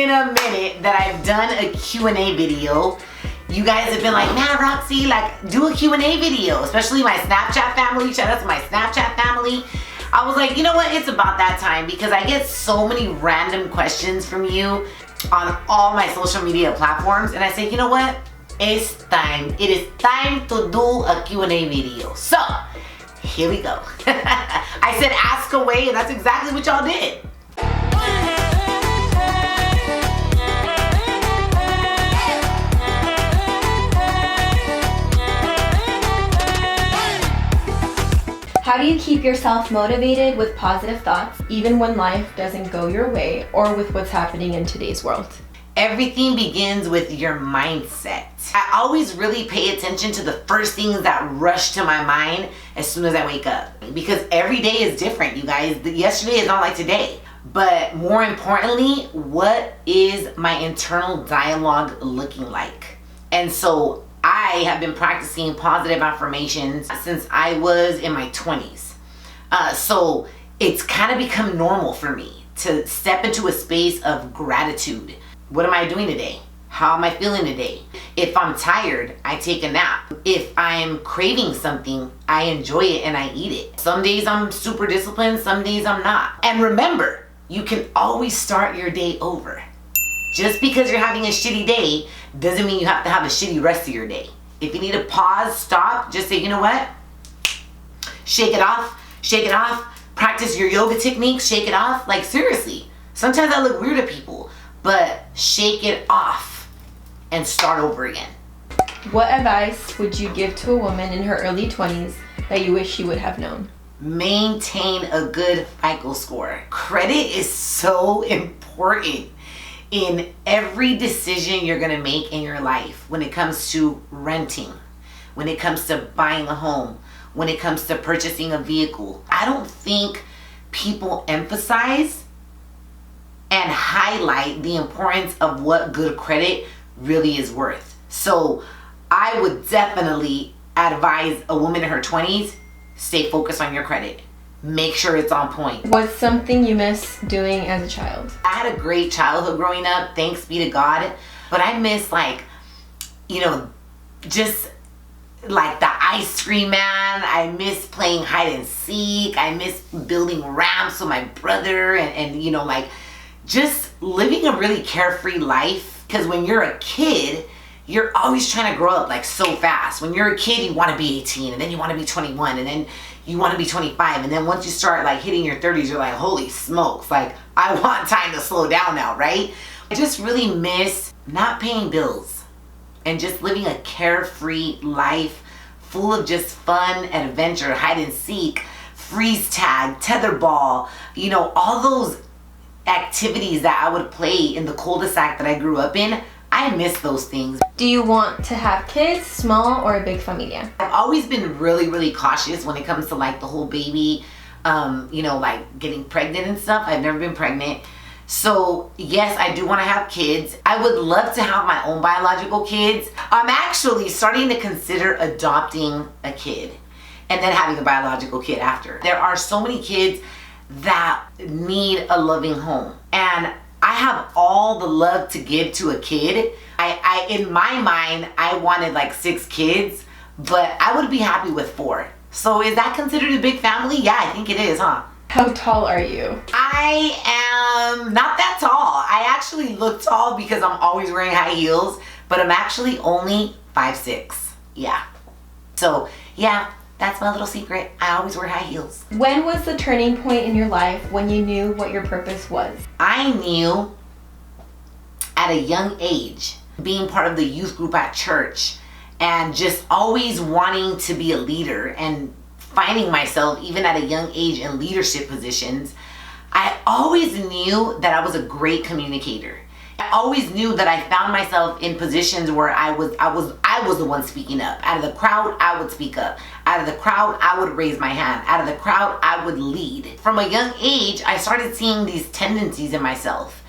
been a minute that I've done a Q&A video. You guys have been like, man, RaqC, like, do a Q&A video, especially my Snapchat family. Shout out to my Snapchat family. I was like, you know what? It's about that time because I get so many random questions from you on all my social media platforms. And I say, you know what? It's time. It is time to do a Q&A video. So, here we go. I said ask away, and that's exactly what y'all did. How do you keep yourself motivated with positive thoughts even when life doesn't go your way or with what's happening in today's world? Everything begins with your mindset. I always really pay attention to the first things that rush to my mind as soon as I wake up. Because every day is different, you guys. Yesterday is not like today. But more importantly, what is my internal dialogue looking like? And so I have been practicing positive affirmations since I was in my 20s. So it's kind of become normal for me to step into a space of gratitude. What am I doing today? How am I feeling today? If I'm tired, I take a nap. If I'm craving something, I enjoy it and I eat it. Some days I'm super disciplined, some days I'm not. And remember, you can always start your day over. Just because you're having a shitty day doesn't mean you have to have a shitty rest of your day. If you need to pause, stop, just say, you know what? Shake it off, practice your yoga techniques, shake it off. Like seriously, sometimes I look weird at people, but shake it off and start over again. What advice would you give to a woman in her early 20s that you wish she would have known? Maintain a good FICO score. Credit is so important in every decision you're gonna make in your life. When it comes to renting, when it comes to buying a home, when it comes to purchasing a vehicle. I don't think people emphasize and highlight the importance of what good credit really is worth. So I would definitely advise a woman in her 20s, stay focused on your credit. Make sure it's on point. What's something you miss doing as a child? I had a great childhood growing up, thanks be to God. But I miss just like the ice cream man. I miss playing hide and seek. I miss building ramps with my brother and just living a really carefree life. Because when you're a kid, you're always trying to grow up like so fast. When you're a kid, you want to be 18 and then you want to be 21 and then you want to be 25. And then once you start like hitting your 30s, you're like, holy smokes, like I want time to slow down now, right? I just really miss not paying bills and just living a carefree life full of just fun, adventure, hide and seek, freeze tag, tetherball, all those activities that I would play in the cul-de-sac that I grew up in. I miss those things. Do you want to have kids, small or a big familia? I've always been really, really cautious when it comes to like the whole baby, like getting pregnant and stuff. I've never been pregnant. So yes, I do want to have kids. I would love to have my own biological kids. I'm actually starting to consider adopting a kid and then having a biological kid after. There are so many kids that need a loving home. And I have all the love to give to a kid. I in my mind, I wanted like 6 kids, but I would be happy with 4. So is that considered a big family? Yeah, I think it is, huh? How tall are you? I am not that tall. I actually look tall because I'm always wearing high heels, but I'm actually only 5'6". Yeah. So yeah, that's my little secret. I always wear high heels. When was the turning point in your life when you knew what your purpose was? I knew at a young age, being part of the youth group at church and just always wanting to be a leader and finding myself even at a young age in leadership positions. I always knew that I was a great communicator. I always knew that I found myself in positions where I was the one speaking up. Out of the crowd, I would speak up. Out of the crowd, I would raise my hand. Out of the crowd, I would lead. From a young age, I started seeing these tendencies in myself.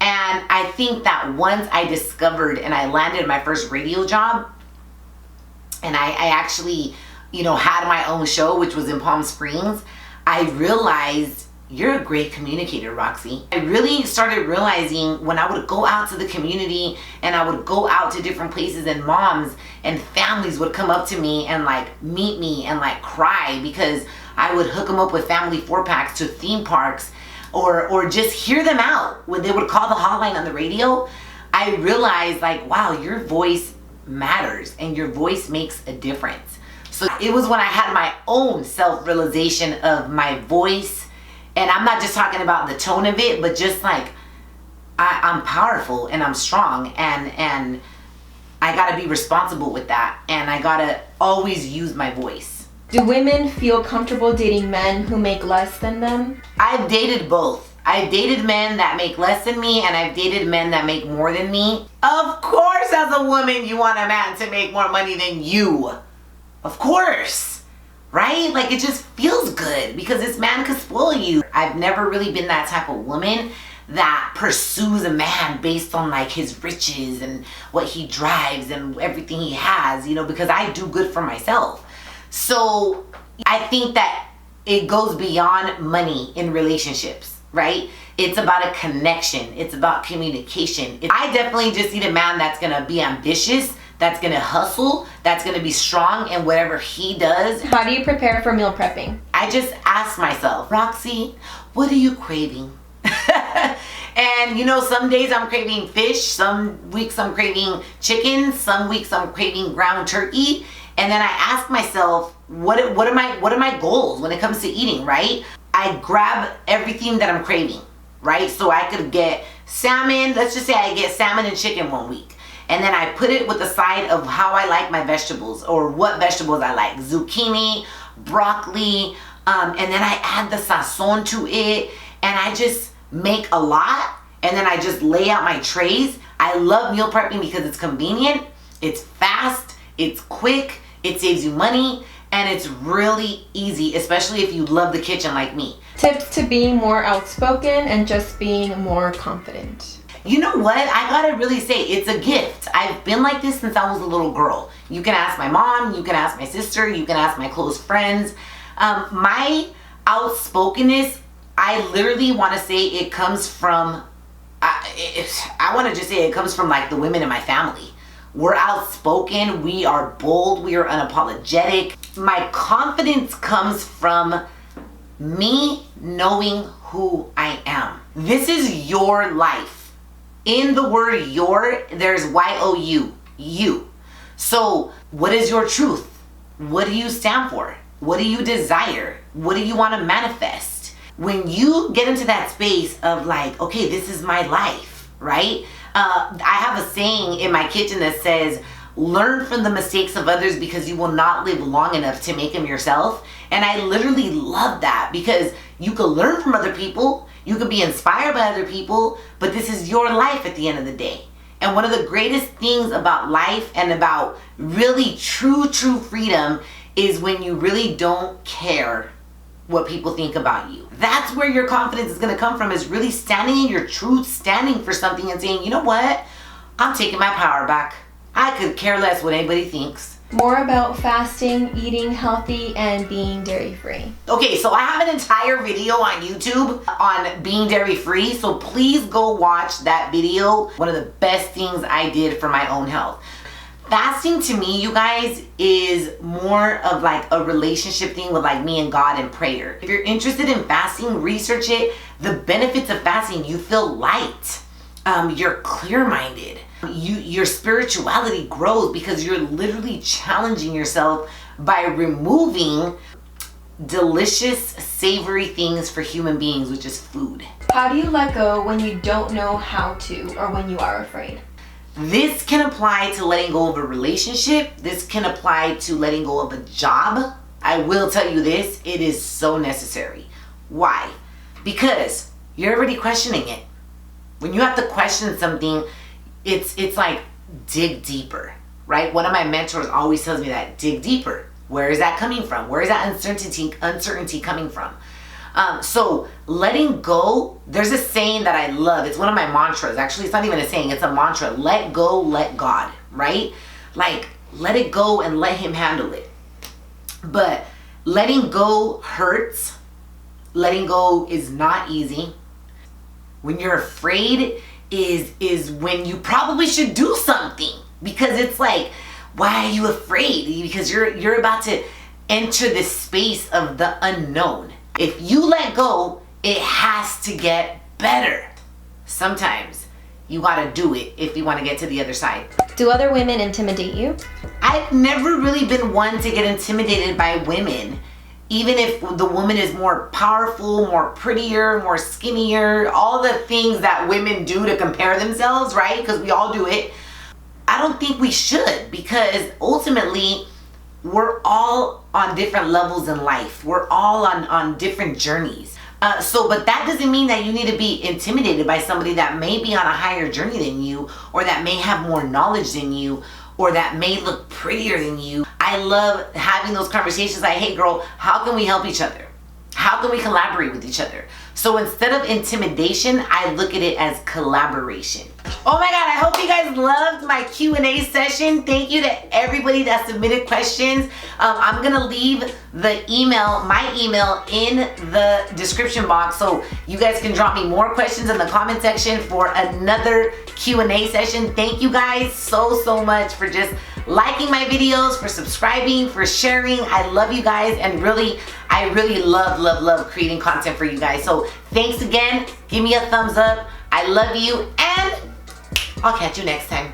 And I think that once I discovered and I landed my first radio job, and I actually, had my own show, which was in Palm Springs, I realized you're a great communicator, RaqC. I really started realizing when I would go out to the community and I would go out to different places, and moms and families would come up to me and like meet me and like cry because I would hook them up with family 4-packs to theme parks, or just hear them out when they would call the hotline on the radio. I realized like, wow, your voice matters and your voice makes a difference. So it was when I had my own self-realization of my voice. And I'm not just talking about the tone of it, but just like I'm powerful and I'm strong, and I gotta be responsible with that, and I gotta always use my voice. Do women feel comfortable dating men who make less than them? I've dated both. I've dated men that make less than me, and I've dated men that make more than me. Of course, as a woman, you want a man to make more money than you. Of course. Right? Like, it just feels good because this man could spoil you. I've never really been that type of woman that pursues a man based on like his riches and what he drives and everything he has, you know, because I do good for myself. So I think that it goes beyond money in relationships, right? It's about a connection. It's about communication. I definitely just need a man that's gonna be ambitious, that's gonna hustle, that's gonna be strong in whatever he does. How do you prepare for meal prepping? I just ask myself, RaqC, what are you craving? And you know, some days I'm craving fish, some weeks I'm craving chicken, some weeks I'm craving ground turkey. And then I ask myself, what are my goals when it comes to eating, right? I grab everything that I'm craving, right? So I could get salmon, let's just say I get salmon and chicken one week. And then I put it with the side of how I like my vegetables, or what vegetables I like. Zucchini, broccoli, and then I add the sazon to it, and I just make a lot, and then I just lay out my trays. I love meal prepping because it's convenient, it's fast, it's quick, it saves you money, and it's really easy, especially if you love the kitchen like me. Tips to being more outspoken and just being more confident. You know what? I gotta really say, it's a gift. I've been like this since I was a little girl. You can ask my mom, you can ask my sister, you can ask my close friends. My outspokenness, I literally want to say it comes from, I want to just say it comes from like the women in my family. We're outspoken, we are bold, we are unapologetic. My confidence comes from me knowing who I am. This is your life. In the word your, there's Y-O-U, you. So what is your truth? What do you stand for? What do you desire? What do you want to manifest? When you get into that space of like, okay, this is my life, right? I have a saying in my kitchen that says, learn from the mistakes of others because you will not live long enough to make them yourself. And I literally love that because you can learn from other people, you can be inspired by other people, but this is your life at the end of the day. And one of the greatest things about life and about really true freedom is when you really don't care what people think about you. That's where your confidence is going to come from, is really standing in your truth, standing for something and saying, you know what? I'm taking my power back. I could care less what anybody thinks. More about fasting, eating healthy, and being dairy-free. Okay, so I have an entire video on YouTube on being dairy-free, so please go watch that video. One of the best things I did for my own health. Fasting to me, you guys, is more of like a relationship thing with like me and God and prayer. If you're interested in fasting, research it. The benefits of fasting, you feel light. You're clear-minded. Your spirituality grows because you're literally challenging yourself by removing delicious, savory things for human beings, which is food. How do you let go when you don't know how to, or when you are afraid? This can apply to letting go of a relationship. This can apply to letting go of a job. I will tell you this, it is so necessary. Why? Because you're already questioning it. When you have to question something, it's like dig deeper, right? One of my mentors always tells me that, dig deeper. Where is that coming from? Where is that uncertainty coming from? So letting go, there's a saying that I love. It's one of my mantras. Actually, it's not even a saying, it's a mantra. Let go, let God, right? Like, let it go and let him handle it. But letting go hurts. letting go is not easy. When you're afraid is when you probably should do something, because it's like, why are you afraid? Because you're about to enter this space of the unknown. If you let go, it has to get better. Sometimes you gotta do it if you want to get to the other side. Do other women intimidate you? I've never really been one to get intimidated by women. Even if the woman is more powerful, more prettier, more skinnier, all the things that women do to compare themselves, right? Because we all do it. I don't think we should, because ultimately we're all on different levels in life. We're all on different journeys. But that doesn't mean that you need to be intimidated by somebody that may be on a higher journey than you, or that may have more knowledge than you, or that may look prettier than you. I love having those conversations like, hey girl, how can we help each other? How can we collaborate with each other? So instead of intimidation, I look at it as collaboration. Oh my God, I hope you guys loved my Q&A session. Thank you to everybody that submitted questions. I'm gonna leave my email in the description box, so you guys can drop me more questions in the comment section for another Q&A session. Thank you guys so much for just liking my videos, for subscribing, for sharing. I love you guys, and I really love creating content for you guys. So thanks again. Give me a thumbs up. I love you, and I'll catch you next time.